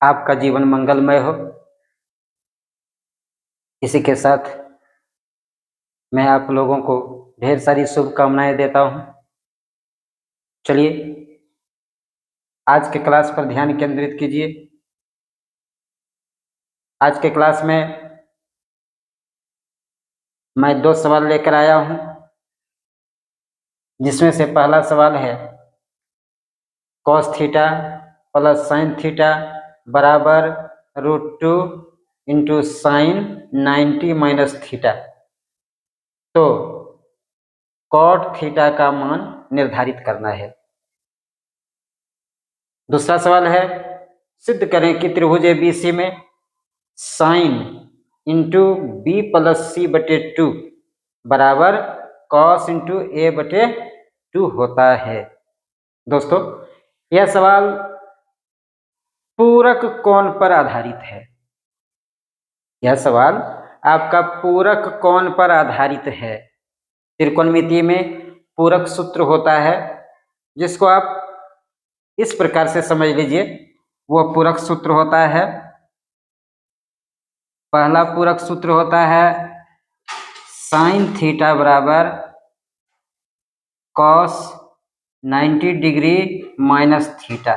आपका जीवन मंगलमय हो। इसी के साथ मैं आप लोगों को ढेर सारी शुभकामनाएं देता हूं। चलिए आज के क्लास पर ध्यान केंद्रित कीजिए। आज के क्लास में मैं 2 सवाल लेकर आया हूं, जिसमें से पहला सवाल है cos theta plus sine theta बराबर √2 इंटू साइन 90 माइनस थीटा। तो कॉट थीटा का मान निर्धारित करना है। दूसरा सवाल है सिद्ध करें कि त्रिभुज ABC में साइन इंटू बी प्लस सी बटे 2 बराबर कॉस इंटू ए बटे 2 होता है। दोस्तों, यह सवाल पूरक कोण पर आधारित है। यह सवाल आपका पूरक कोण पर आधारित है। त्रिकोणमिति में पूरक सूत्र होता है, जिसको आप इस प्रकार से समझ लीजिए। वह पूरक सूत्र होता है, पहला पूरक सूत्र होता है साइन थीटा बराबर कॉस 90 डिग्री माइनस थीटा।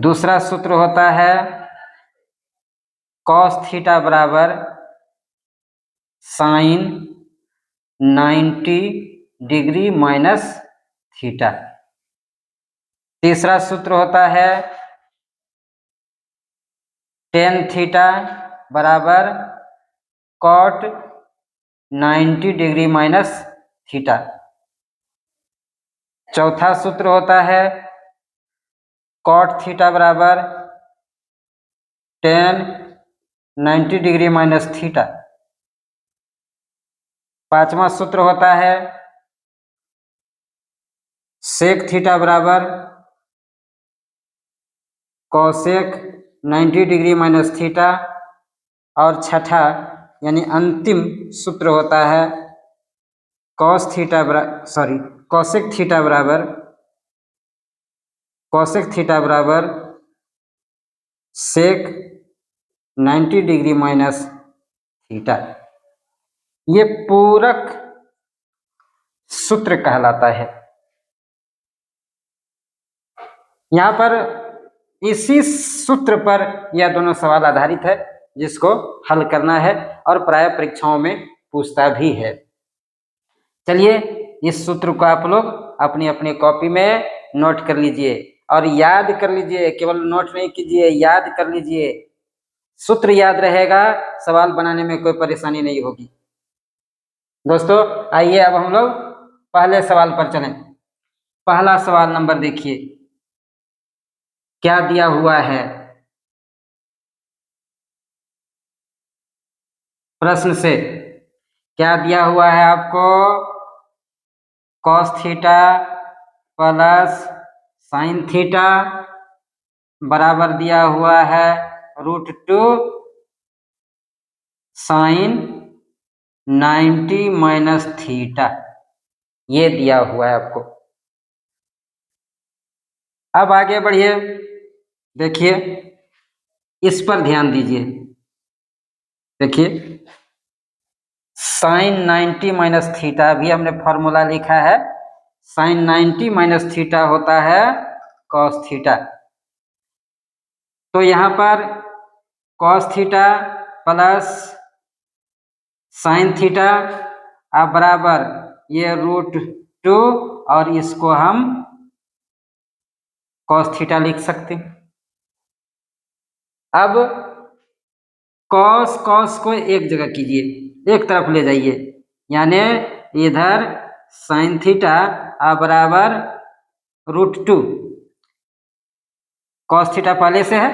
दूसरा सूत्र होता है कॉस थीटा बराबर साइन 90 डिग्री माइनस थीटा। तीसरा सूत्र होता है टेन थीटा बराबर कॉट 90 डिग्री माइनस थीटा। चौथा सूत्र होता है कॉट थीटा बराबर टेन 90 डिग्री माइनस थीटा। पांचवा सूत्र होता है सेक थीटा बराबर कॉसेक 90 डिग्री माइनस थीटा। और छठा यानी अंतिम सूत्र होता है कॉसेक थीटा बराबर सेक 90 डिग्री माइनस थीटा। ये पूरक सूत्र कहलाता है। यहाँ पर इसी सूत्र पर यह दोनों सवाल आधारित है, जिसको हल करना है और प्राय परीक्षाओं में पूछता भी है। चलिए इस सूत्र को आप लोग अपनी अपनी कॉपी में नोट कर लीजिए और याद कर लीजिए। केवल नोट नहीं कीजिए, याद कर लीजिए। सूत्र याद रहेगा, सवाल बनाने में कोई परेशानी नहीं होगी। दोस्तों, आइए अब हम लोग पहले सवाल पर चलें। पहला सवाल नंबर देखिए, क्या दिया हुआ है। प्रश्न से क्या दिया हुआ है आपको? Cos theta plus sine theta बराबर दिया हुआ है √2 साइन 90 माइनस थीटा। ये दिया हुआ है आपको। अब आगे बढ़िए, देखिए इस पर ध्यान दीजिए। देखिए साइन 90 माइनस थीटा भी हमने फॉर्मूला लिखा है। साइन 90 माइनस थीटा होता है कॉस थीटा। तो यहाँ पर cos theta plus sine theta अब बराबर ये √2 और इसको हम कॉस थीटा लिख सकते हैं। अब कॉस कॉस को एक जगह कीजिए, एक तरफ ले जाइए, यानी इधर साइन थीटा बराबर √2। कॉस थीटा पहले से है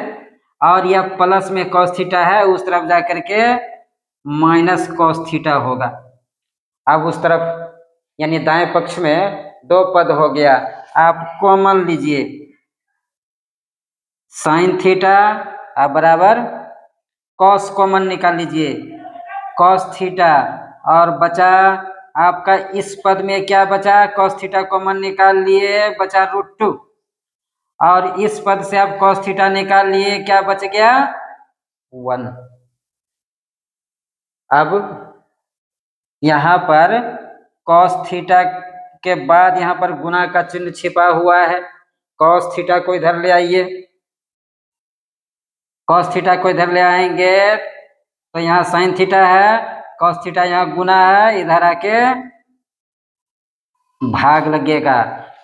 और यह प्लस में कॉस थीटा है, उस तरफ जाकर के माइनस कॉस थीटा होगा। अब उस तरफ यानी दाएं पक्ष में 2 पद हो गया। आप कॉमन लीजिए, साइन थीटा बराबर कॉस कॉमन निकाल लीजिए, कॉस थीटा, और बचा आपका इस पद में क्या बचा? कॉस थीटा कॉमन निकाल लिए, बचा √2 और इस पद से आप cos थीटा निकाल लिए, क्या बच गया 1। अब यहाँ पर cos थीटा के बाद यहाँ पर गुना का चिन्ह छिपा हुआ है। cos थीटा को इधर ले आइए, cos थीटा को इधर ले आएंगे तो यहाँ sin थीटा है, cos थीटा यहाँ गुना है, इधर आके भाग लगेगा,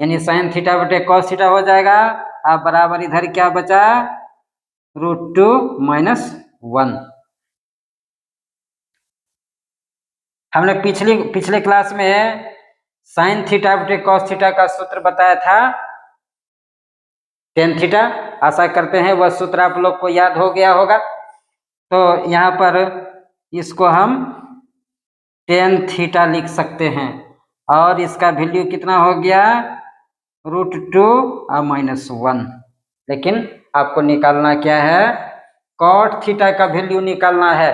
यानी sin थीटा बटे cos थीटा हो जाएगा। अब बराबर इधर क्या बचा, √2 - 1। हमने पिछले क्लास में sin थीटा बटे cos थीटा का सूत्र बताया था, tan थीटा। आशा करते हैं वह सूत्र आप लोग को याद हो गया होगा। तो यहाँ पर इसको हम tan थीटा लिख सकते हैं और इसका वैल्यू कितना हो गया, √2 और -1। लेकिन आपको निकालना क्या है, cot थीटा का वैल्यू निकालना है।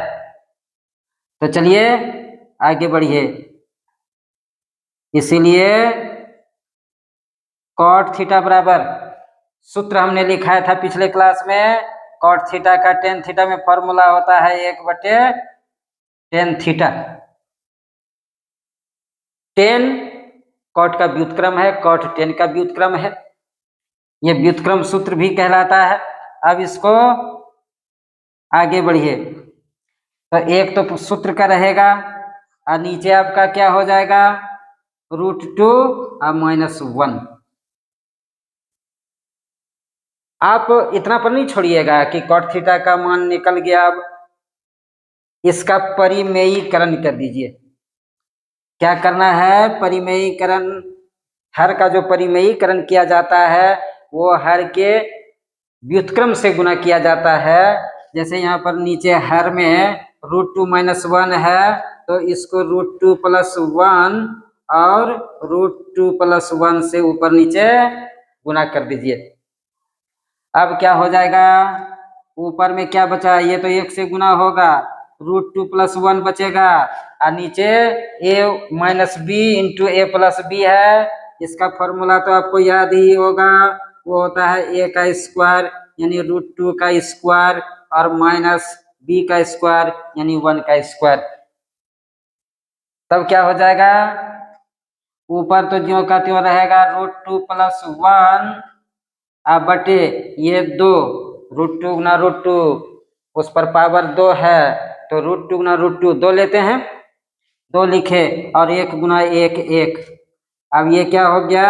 तो चलिए आगे बढ़िए। इसीलिए cot थीटा बराबर, सूत्र हमने लिखा था पिछले क्लास में, cot थीटा का tan थीटा में फॉर्मूला होता है 1/tan थीटा। tan cot का व्युत्क्रम है, cot tan का व्युत्क्रम है, ये व्युत्क्रम सूत्र भी कहलाता है। अब इसको आगे बढ़िए, तो एक तो सूत्र का रहेगा और नीचे आपका क्या हो जाएगा, √2 और -1। आप इतना पर नहीं छोड़िएगा कि cot थीटा का मान निकल गया। अब इसका परिमेयीकरण कर दीजिए। क्या करना है, परिमेयीकरण। हर का जो परिमेयीकरण किया जाता है वो हर के व्युत्क्रम से गुना किया जाता है। जैसे यहाँ पर नीचे हर में √2 - 1 है, तो इसको √2 + 1 और √2 + 1 से ऊपर नीचे गुना कर दीजिए। अब क्या हो जाएगा, ऊपर में क्या बचा, ये तो 1 से गुना होगा, √2 + 1 बचेगा और नीचे a - b × a + b है। इसका फॉर्मूला तो आपको याद ही होगा, वो होता है a का स्क्वायर यानी √2 का स्क्वायर और -b का स्क्वायर यानी 1 का स्क्वायर। तब क्या हो जाएगा, ऊपर तो ज्यों का त्यों रहेगा, √2 + 1 अब बटे ये 2, √2 × √2, उस पर पावर 2 है तो √2 × √2 2 लेते हैं, 2 लिखे और 1 × 1 1। अब ये क्या हो गया,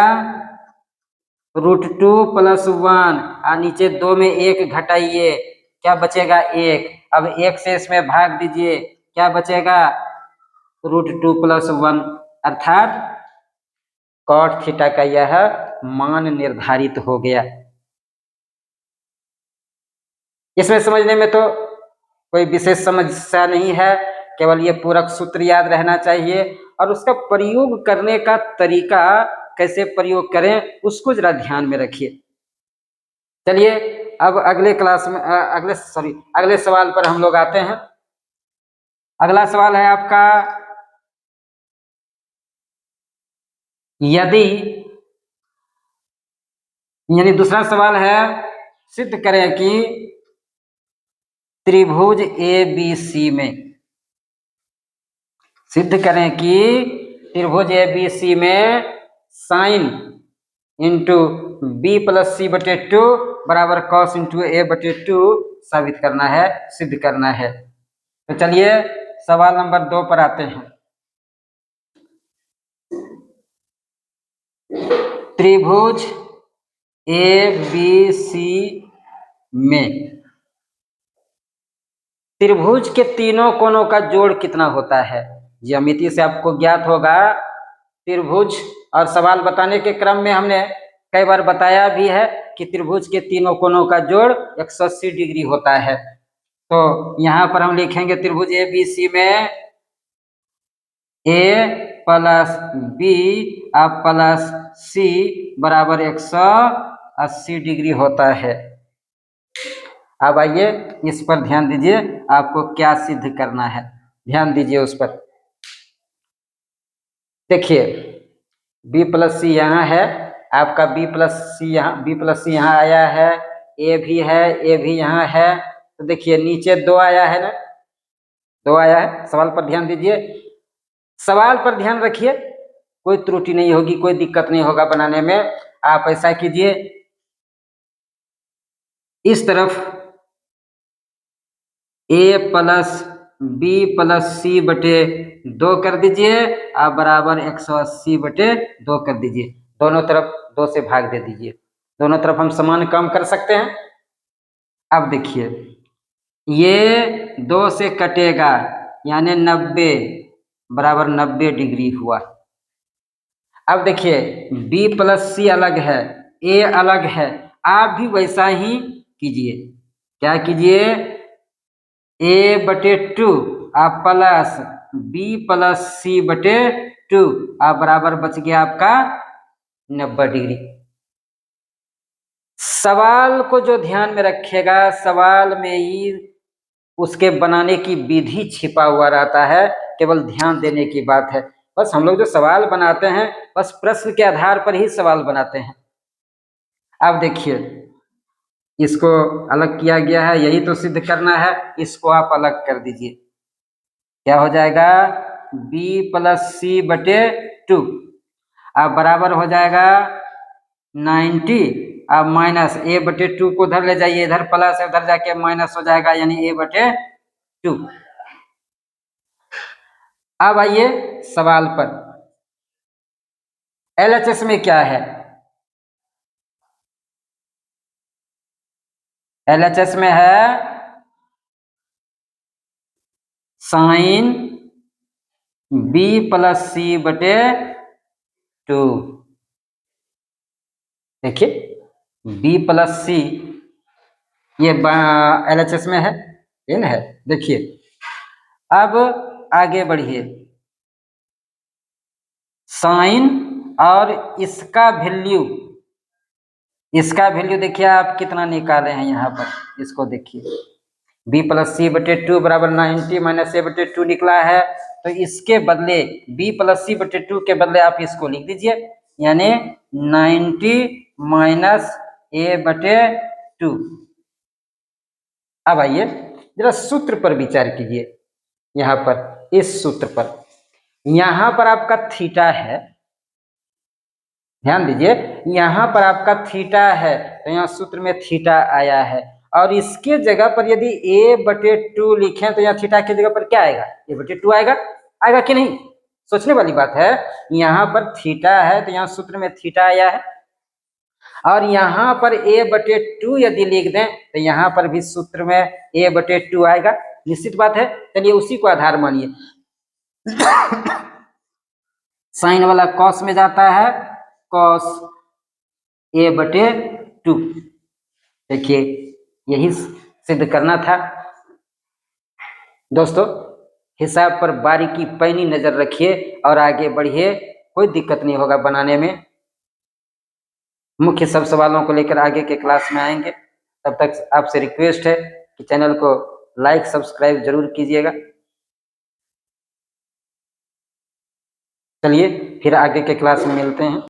√2 + 1 और नीचे 2 में 1 घटाइए, क्या बचेगा 1। अब 1 से इसमें भाग दीजिए, क्या बचेगा, √2 + 1। अर्थात cot थीटा का यह मान निर्धारित हो गया। इसमें समझने में तो कोई विशेष समस्या नहीं है, केवल ये पूरक सूत्र याद रहना चाहिए और उसका प्रयोग करने का तरीका कैसे प्रयोग करें उसको जरा ध्यान में रखिए। चलिए अब अगले क्लास में अगले सवाल पर हम लोग आते हैं। अगला सवाल है आपका, यदि, यानी दूसरा सवाल है, सिद्ध करें कि त्रिभुज ABC में, सिद्ध करें कि त्रिभुज ABC में sin × b + c/2 बराबर cos × a/2 साबित करना है, सिद्ध करना है। तो चलिए सवाल नंबर 2 पर आते हैं। त्रिभुज ABC में त्रिभुज के तीनों कोनों का जोड़ कितना होता है। ज्यामिति से आपको ज्ञात होगा त्रिभुज, और सवाल बताने के क्रम में हमने कई बार बताया भी है कि त्रिभुज के तीनों कोनों का जोड़ 180 डिग्री होता है। तो यहाँ पर हम लिखेंगे त्रिभुज ABC में A + B + C बराबर 180 डिग्री होता है। अब आइए इस पर ध्यान दीजिए, आपको क्या सिद्ध करना है, ध्यान दीजिए उस पर। देखिए B + C यहाँ है आपका बी प्लस सी यहाँ आया है, ए भी है, ए भी यहाँ है। तो देखिए नीचे 2 आया है ना, 2 आया है। सवाल पर ध्यान दीजिए, सवाल पर ध्यान रखिए, कोई त्रुटि नहीं होगी, कोई दिक्कत नहीं होगा बनाने में। आप ऐसा कीजिए, इस तरफ ए प्लस बी प्लस सी बटे 2 कर दीजिए, आप बराबर 180 बटे 2 कर दीजिए। दोनों तरफ 2 से भाग दे दीजिए, दोनों तरफ हम समान कम कर सकते हैं। अब देखिए ये 2 से कटेगा, यानी 90 बराबर 90 डिग्री हुआ। अब देखिए बी प्लस सी अलग है, ए अलग है, आप भी वैसा ही कीजिए। क्या कीजिए, ए बटे 2 आप प्लस बी प्लस सी बटे 2 आप बराबर बच गया आपका 90 डिग्री। सवाल को जो ध्यान में रखेगा, सवाल में ही उसके बनाने की विधि छिपा हुआ रहता है, केवल ध्यान देने की बात है। बस हम लोग जो सवाल बनाते हैं, बस प्रश्न के आधार पर ही सवाल बनाते हैं। अब देखिए इसको अलग किया गया है, यही तो सिद्ध करना है, इसको आप अलग कर दीजिए। क्या हो जाएगा, b प्लस सी बटे 2 अब बराबर हो जाएगा 90, अब माइनस ए बटे 2 को उधर ले जाइए, इधर प्लस है, उधर जाके माइनस हो जाएगा, यानी ए बटे 2। अब आइए सवाल पर, एलएचएस में क्या है, एलएचएस में है साइन बी प्लस सी बटे 2। देखिए बी प्लस सी ये एलएचएस में है, ये ना है। देखिए अब आगे बढ़िए, साइन और इसका वैल्यू देखिए आप कितना निकाले हैं यहाँ पर, इसको देखिए b प्लस सी बटे 2 बराबर 90 माइनस ए बटे 2 निकला है। तो इसके बदले b प्लस सी बटे 2 के बदले आप इसको लिख दीजिए, यानी 90 माइनस ए बटे 2। अब आइए जरा सूत्र पर विचार कीजिए, यहाँ पर इस सूत्र पर, यहाँ पर आपका थीटा है, ध्यान दीजिए यहाँ पर आपका थीटा है, तो यहाँ सूत्र में थीटा आया है, और इसके जगह पर यदि a बटे 2 लिखें तो यहाँ थीटा की जगह पर क्या आएगा, a बटे 2 आएगा, आएगा कि नहीं, सोचने वाली बात है। यहाँ पर थीटा है तो यहाँ सूत्र में थीटा आया है, और यहाँ पर a बटे 2 यदि लिख दें तो यहाँ पर भी सूत्र में a बटे 2 आएगा, निश्चित बात है। चलिए उसी को आधार मानिए, साइन वाला कॉस में जाता है, कॉस ए बटे 2। देखिए यही सिद्ध करना था दोस्तों। हिसाब पर बारीकी पैनी नजर रखिए और आगे बढ़िए, कोई दिक्कत नहीं होगा बनाने में। मुख्य सब सवालों को लेकर आगे के क्लास में आएंगे, तब तक आपसे रिक्वेस्ट है कि चैनल को लाइक सब्सक्राइब जरूर कीजिएगा। चलिए फिर आगे के क्लास में मिलते हैं।